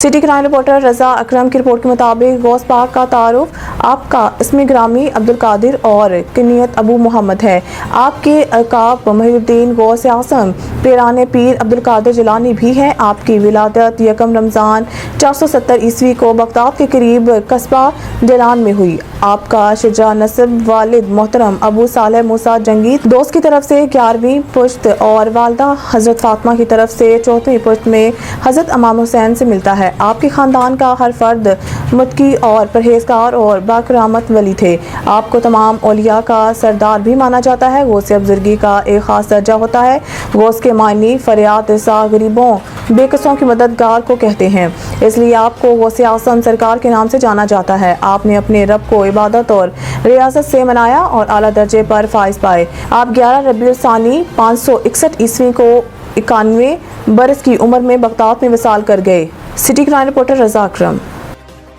City crime reporter रजा अकरम की report के मुताबिक गौस पाक का तारुफ आपका इसमें ग्रामी अब्दुल कादिर और किनियत अबू मोहम्मद है। आपके अकाब मोहिउद्दीन गौस आज़म पेराने पीर अब्दुल कादिर जिलानी भी हैं। आपकी विलादत यकम रमज़ान 470 ईस्वी को बगदाद के करीब कस्बा डेरान में हुई। आपका शुजा नस्ब वालिद मोहतरम अबू सालेह मूसा जंगी दोस्त की तरफ से 11वीं पुश्त और वालदा हजरत फातिमा की तरफ से 4वीं पुश्त में हजरत इमाम हुसैन से मिलता है। आपके खानदान का हर फर्द मुत्की और परहेजगार और बाकरामत वली थे। आपको तमाम औलिया का सरदार भी माना जाता है। गौसे बुजुर्गी का एक खास दर्जा होता है। गौस के मायने फरियाद रसा गरीबों बेकसों की मददगार को कहते हैं, इसलिए आपको गौसे आज़म सरकार के नाम से जाना जाता है। आपने अपने रब को इबादत और रियासत से मनाया और आला दर्जे पर फाइज पाए। आप 11 रबीउल सानी 561 ईस्वी को 91 बरस की उम्र में बगदाद में विसाल कर गए। सिटी क्राइम रिपोर्टर रजा अकरम।